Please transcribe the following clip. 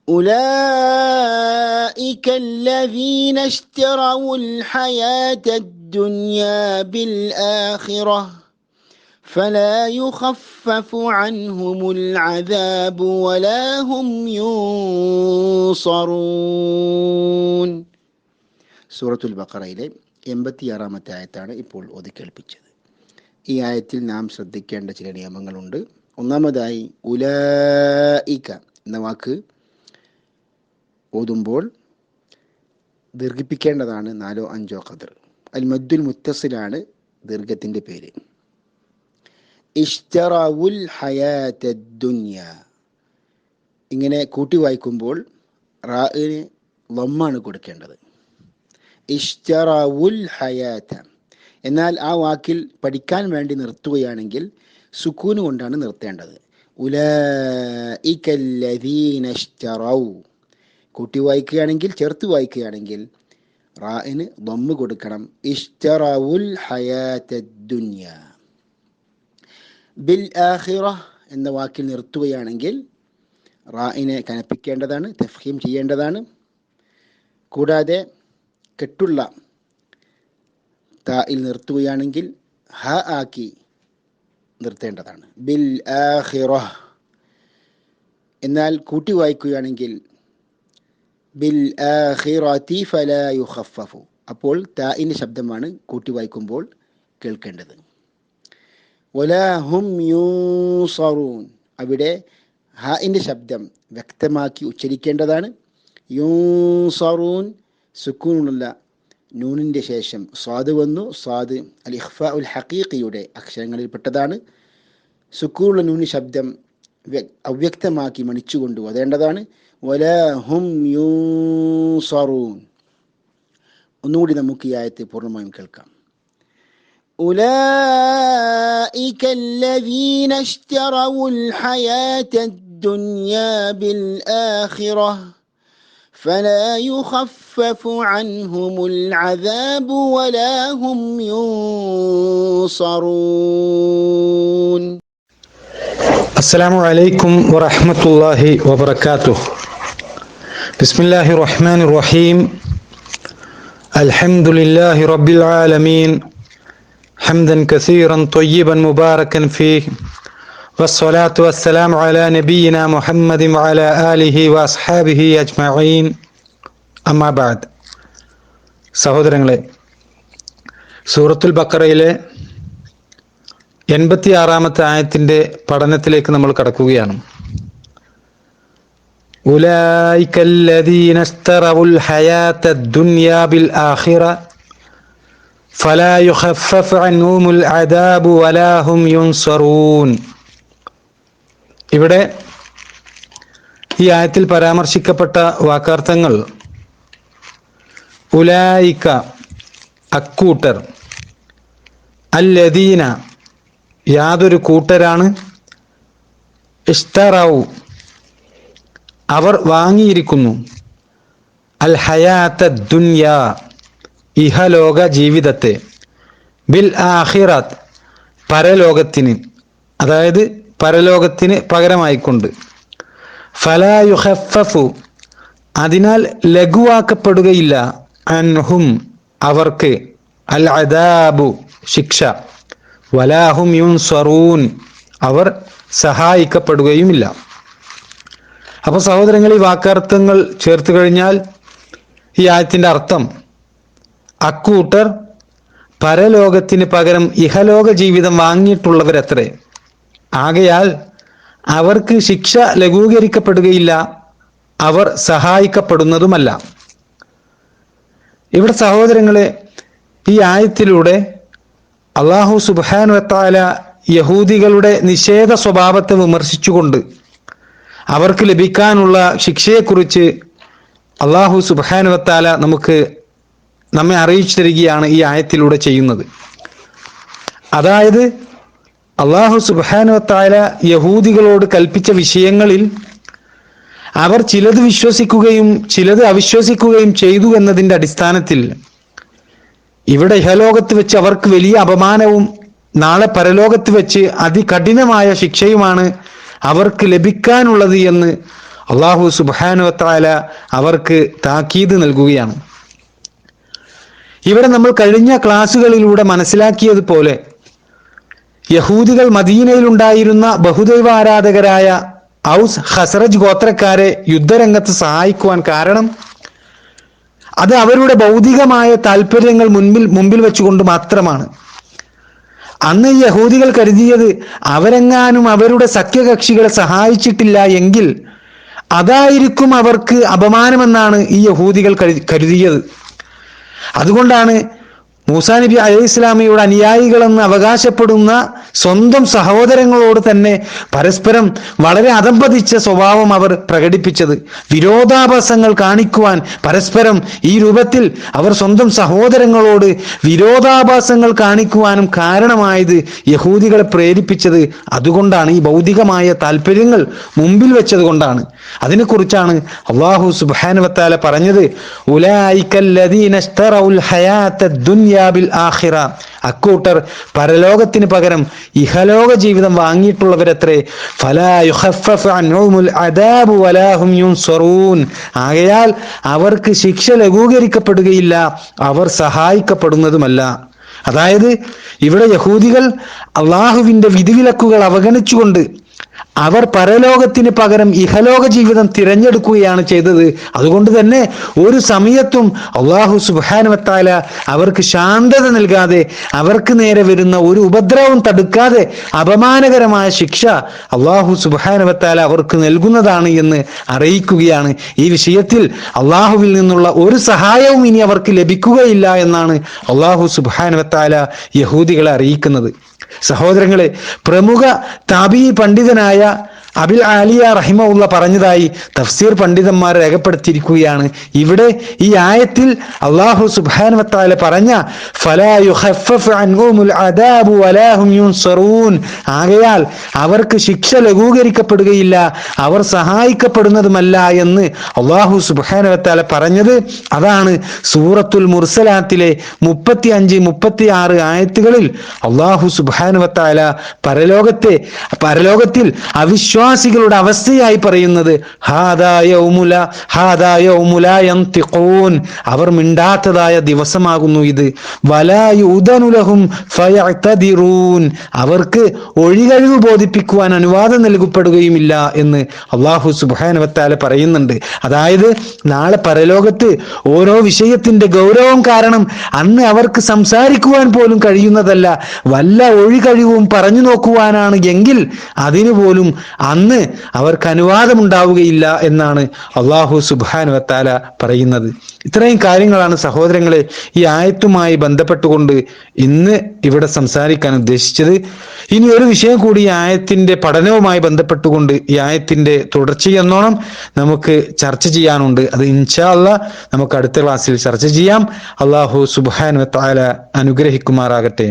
أولئك الذين اشتروا الحياة الدنيا بالآخرة فلا يخفف عنهم العذاب ولا هم ينصرون. സൂറത്തുൽ ബഖറയിലെ 86-ാമത്തെ ആയത്താണ് ഇപ്പോൾ ഓതി കേൾപ്പിച്ചത്. ഈ ആയത്തിൽ നാം ശ്രദ്ധിക്കേണ്ട ചില നിയമങ്ങളുണ്ട്. ഒന്നാമതായി ഉലൈക എന്ന വാക്ക് ഓതുമ്പോൾ ദീർഘിപ്പിക്കേണ്ടതാണ് 4-5 ഖദർ. അൽ മദ്ദുൽ മുത്തസിലാണ് ദീർഘത്തിൻ്റെ പേര്. ഇഷ്തറവുൽ ഹയാത്തദ് ദുനിയ ഇങ്ങനെ കൂട്ടി വായിക്കുമ്പോൾ റാഇന് ലമ്മാണ് കൊടുക്കേണ്ടത്. ഇഷ്തറവുൽ ഹയാത്ത. എന്നാൽ ആ വാക്കിൽ പഠിക്കാൻ വേണ്ടി നിർത്തുകയാണെങ്കിൽ സുക്കൂന് കൊണ്ടാണ് നിർത്തേണ്ടത്. ഉലൈകല്ലദീന ഇഷ്തറൗ. കൂട്ടി വായിക്കുകയാണെങ്കിൽ, ചേർത്ത് വായിക്കുകയാണെങ്കിൽ റാഇന് ദമ്മ് കൊടുക്കണം. ഇഷ്തറവുൽ ഹയാത്തദ് ദുനിയ. ബിൽ ആഖിറ എന്ന വാക്കിൽ നിർത്തുകയാണെങ്കിൽ റാഇനെ കനപ്പിക്കേണ്ടതാണ്, തഫ്ഹീം ചെയ്യേണ്ടതാണ്. കൂടാതെ കെട്ടുള്ള തായിൽ നിർത്തുകയാണെങ്കിൽ ഹ ആക്കി നിർത്തേണ്ടതാണ്. ബിൽ ആഖിറ. എന്നാൽ കൂട്ടി വായിക്കുകയാണെങ്കിൽ ബിൽ ആഖിറതി ഫലാ യുഖഫഫു. അപ്പോൾ തായിൻ്റെ ശബ്ദമാണ് കൂട്ടി വായിക്കുമ്പോൾ കേൾക്കേണ്ടത്. വലാ ഹും യൂൻസറൂൻ. അവിടെ ഹാഇൻ്റെ ശബ്ദം വ്യക്തമാക്കി ഉച്ചരിക്കേണ്ടതാണ്. യൂൻസറൂൻ സുക്കൂനുള്ള നൂനിൻ്റെ ശേഷം സ്വാദ് വന്നു. സ്വാദ് അൽ ഇഖ്ഫാ ഉൽ ഹഖീഖിയുടെ അക്ഷരങ്ങളിൽപ്പെട്ടതാണ്. സുക്കൂനുള്ള നൂന് ശബ്ദം അവ്യക്തമാക്കി മണിച്ചുകൊണ്ട് ഓതേണ്ടതാണ്. വലാ ഹും യൂൻസറൂൻ. ഒന്നുകൂടി നമുക്ക് ഈ ആയത്ത് പൂർണ്ണമായും കേൾക്കാം. أولئك الذين اشتروا الحياة الدنيا بالآخرة فلا يخفف عنهم العذاب ولا هم ينصرون. السلام عليكم ورحمة الله وبركاته. بسم الله الرحمن الرحيم. الحمد لله رب العالمين حمدا كثيرا طيبا مباركا فيه والصلاة والسلام على نبينا محمد وعلى آله وأصحابه أجمعين. أما بعد. സഹോദരങ്ങളെ, സൂറത്തുൽ ബഖറയിലെ 86-ാമത്തെ ആയത്തിൻ്റെ പഠനത്തിലേക്ക് നമ്മൾ കടക്കുകയാണ്. ഉലൈകല്ലദീന ഇസ്തറവുൽ ഹയാത്തദ് ദുനിയ ബിൽ ആഖിറ ഫലാ യുഖഫഫു അൻഹുമുൽ അദാബു വലാ ഹും യുൻസറൂൻ. ഇവിടെ ഈ ആയത്തിൽ പരാമർശിക്കപ്പെട്ട വാക്കാർത്ഥങ്ങൾ ഉലൈക അക്കൂട്ടർ, അല്ലദീന യാതൊരു കൂട്ടരാണ്, ഇഷ്തറൗ അവർ വാങ്ങിയിരിക്കുന്നു, അൽ ഹയാത്തദ് ദുനിയ ഇഹലോക ജീവിതത്തെ, ബിൽ ആഖിറത്ത് പരലോകത്തിന്, അതായത് പരലോകത്തിന് പകരമായിക്കൊണ്ട്, ഫലാ യുഖഫഫു അതിനാൽ ലഘുവാക്കപ്പെടുകയില്ല, അൻഹും അവർക്ക്, അൽ അദാബു ശിക്ഷ, വലാഹും യുൻസറൂൻ അവർ സഹായിക്കപ്പെടുകയുമില്ല. അപ്പോൾ സഹോദരങ്ങൾ, ഈ വാക്കർത്ഥങ്ങൾ ചേർത്ത് കഴിഞ്ഞാൽ ഈ ആയത്തിൻ്റെ അർത്ഥം അക്കൂട്ടർ പരലോകത്തിന് പകരം ഇഹലോക ജീവിതം വാങ്ങിയിട്ടുള്ളവരത്രേ. ആകയാൽ അവർക്ക് ശിക്ഷ ലഘൂകരിക്കപ്പെടുകയില്ല, അവർ സഹായിക്കപ്പെടുന്നതുമല്ല. ഇവിടെ സഹോദരങ്ങളെ, ഈ ആയത്തിലൂടെ അല്ലാഹു സുബ്ഹാനഹു വ തആല യഹൂദികളുടെ നിഷേധ സ്വഭാവത്തെ വിമർശിച്ചുകൊണ്ട് അവർക്ക് ലഭിക്കാനുള്ള ശിക്ഷയെക്കുറിച്ച് അല്ലാഹു സുബ്ഹാനഹു വ തആല നമ്മെ അറിയിച്ചു തരികയാണ് ഈ ആയത്തിലൂടെ ചെയ്യുന്നത്. അതായത് അല്ലാഹു സുബ്ഹാനഹു വ തആല യഹൂദികളോട് കൽപ്പിച്ച വിഷയങ്ങളിൽ അവർ ചിലത് വിശ്വസിക്കുകയും ചിലത് അവിശ്വസിക്കുകയും ചെയ്തു എന്നതിൻ്റെ അടിസ്ഥാനത്തിൽ ഇവിടെ ഇഹലോകത്ത് വെച്ച് അവർക്ക് വലിയ അപമാനവും നാളെ പരലോകത്ത് വെച്ച് അതികഠിനമായ ശിക്ഷയുമാണ് അവർക്ക് ലഭിക്കാനുള്ളത് എന്ന് അള്ളാഹു സുബ്ഹാനഹു വ തആല അവർക്ക് താക്കീത് നൽകുകയാണ്. ഇവിടെ നമ്മൾ കഴിഞ്ഞ ക്ലാസ്സുകളിലൂടെ മനസ്സിലാക്കിയതുപോലെ യഹൂദികൾ മദീനയിൽ ഉണ്ടായിരുന്ന ബഹുദൈവ ആരാധകരായ ഔസ് ഖസ്റജ് ഗോത്രക്കാരെ യുദ്ധരംഗത്ത് സഹായിക്കുവാൻ കാരണം അത് അവരുടെ ഭൗതികമായ താല്പര്യങ്ങൾ മുമ്പിൽ വെച്ചുകൊണ്ട് മാത്രമാണ്. അന്ന് യഹൂദികൾ കരുതിയത് അവരെങ്ങാനും അവരുടെ സഖ്യകക്ഷികളെ സഹായിച്ചിട്ടില്ല എങ്കിൽ അതായിരിക്കും അവർക്ക് അപമാനമെന്നാണ് ഈ യഹൂദികൾ കരുതിയത്. അതുകൊണ്ടാണ് മൂസാ നബി അലൈഹി ഇസ്ലാമിയുടെ അനുയായികളെന്ന് അവകാശപ്പെടുന്ന സ്വന്തം സഹോദരങ്ങളോട് തന്നെ പരസ്പരം വളരെ അധംപതിച്ച സ്വഭാവം അവർ പ്രകടിപ്പിച്ചത്. വിരോധാഭാസങ്ങൾ കാണിക്കുവാൻ പരസ്പരം ഈ രൂപത്തിൽ അവർ സ്വന്തം സഹോദരങ്ങളോട് വിരോധാഭാസങ്ങൾ കാണിക്കുവാനും കാരണമായത് യഹൂദികളെ പ്രേരിപ്പിച്ചത് അതുകൊണ്ടാണ്. ഈ ഭൗതികമായ താല്പര്യങ്ങൾ മുമ്പിൽ വെച്ചത് കൊണ്ടാണ്. അതിനെക്കുറിച്ചാണ് അല്ലാഹു സുബ്ഹാനഹു വ തആല പറഞ്ഞത്, ഉലൈകല്ലദീന ഇശ്തറൗൽ ഹയാത്തദ് ദുനിയ ബിൽ ആഖിറ. അക്കൂട്ടർ പരലോകത്തിന് പകരം ഇഹലോക ജീവിതം വാങ്ങിയിട്ടുള്ളവരത്രേ. ഫലാ യുഖഫഫു അൻഹുമുൽ അദാബു വലാ ഹും യുൻസറൂൻ. ആകയാൽ അവർക്ക് ശിക്ഷ ലഘൂകരിക്കപ്പെടുകയില്ല, അവർ സഹായിക്കപ്പെടുന്നതുമല്ല. അതായത് ഇവിടെ യഹൂദികൾ അള്ളാഹുവിന്റെ വിധിവിലക്കുകൾ അവഗണിച്ചുകൊണ്ട് അവർ പരലോകത്തിന് പകരം ഇഹലോക ജീവിതം തിരഞ്ഞെടുക്കുകയാണ് ചെയ്തത്. അതുകൊണ്ട് തന്നെ ഒരു സമയത്തും അള്ളാഹു സുബ്ഹാനഹു വ തആല അവർക്ക് ശാന്തത നൽകാതെ, അവർക്ക് നേരെ വരുന്ന ഒരു ഉപദ്രവം തടുക്കാതെ അപമാനകരമായ ശിക്ഷ അള്ളാഹു സുബ്ഹാനഹു വ തആല അവർക്ക് നൽകുന്നതാണ് എന്ന് അറിയിക്കുകയാണ്. ഈ വിഷയത്തിൽ അള്ളാഹുവിൽ നിന്നുള്ള ഒരു സഹായവും ഇനി അവർക്ക് ലഭിക്കുകയില്ല എന്നാണ് അള്ളാഹു സുബ്ഹാനഹു വ തആല യഹൂദികളെ അറിയിക്കുന്നത്. സഹോദരങ്ങളെ, പ്രമുഖ താബീ പണ്ഡിതനായ അബിൽ ആലിയ റഹിമഹുള്ള പറഞ്ഞതായി തഫ്സീർ പണ്ഡിതന്മാർ രേഖപ്പെടുത്തിയിരിക്കുകയാണ്. ഇവിടെ ഈ ആയത്തിൽ അല്ലാഹു സുബ്ഹാനഹു വ തആല പറഞ്ഞ ഫലാ യുഖഫഫു അൻഹുമുൽ അദാബു വലാ ഹും യുൻസറൂൻ, ആകയാൽ അവർക്ക് ശിക്ഷ ലഘൂകരിക്കപ്പെടുകയില്ല, അവർ സഹായിക്കപ്പെടുന്നതുമല്ല എന്ന് അല്ലാഹു സുബ്ഹാനഹു വ തആല പറഞ്ഞത്. അതാണ് സൂറത്തുൽ മുർസലാത്തിലെ 35-36 ആയത്തുകളിൽ അല്ലാഹു സുബ്ഹാനഹു വ തആല പരലോകത്തിൽ അവിശ്വാസികളുടെ അവസ്ഥയായി പറയുന്നത്. അവർ മിണ്ടാത്തതായ ദിവസമാകുന്നു ഇത്. വലാ യുദനു ലഹും ഫയഅ്തദിറൂൻ, അവർക്ക് ഒഴികഴിവ് ബോധിപ്പിക്കുവാൻ അനുവാദം നൽകപ്പെടുകയുമില്ല എന്ന് അല്ലാഹു സുബ്ഹാനഹു വ തആല പറയുന്നുണ്ട്. അതായത് നാളെ പരലോകത്ത് ഓരോ വിഷയത്തിന്റെ ഗൗരവം കാരണം അന്ന് അവർക്ക് സംസാരിക്കുവാൻ പോലും കഴിയുന്നതല്ല. വല്ല ഒഴികഴിവും പറഞ്ഞു നോക്കുവാനാണ് എങ്കിൽ അതിനു പോലും അന്ന് അവർക്ക് അനുവാദമുണ്ടാവുകയില്ല എന്നാണ് അല്ലാഹു സുബ്ഹാനഹു വ തആല പറയുന്നത്. ഇത്രയും കാര്യങ്ങളാണ് സഹോദരങ്ങളെ ഈ ആയത്തുമായി ബന്ധപ്പെട്ടുകൊണ്ട് ഇന്ന് ഇവിടെ സംസാരിക്കാൻ ഉദ്ദേശിച്ചത്. ഇനി ഒരു വിഷയം കൂടി ഈ ആയത്തിന്റെ പഠനവുമായി ബന്ധപ്പെട്ടുകൊണ്ട് ഈ ആയത്തിന്റെ തുടർച്ചയെന്നോണം നമുക്ക് ചർച്ച ചെയ്യാനുണ്ട്. അത് ഇൻഷാ അല്ലാഹ് നമുക്ക് അടുത്ത ക്ലാസ്സിൽ ചർച്ച ചെയ്യാം. അല്ലാഹു സുബ്ഹാനഹു വ തആല അനുഗ്രഹിക്കുമാറാകട്ടെ.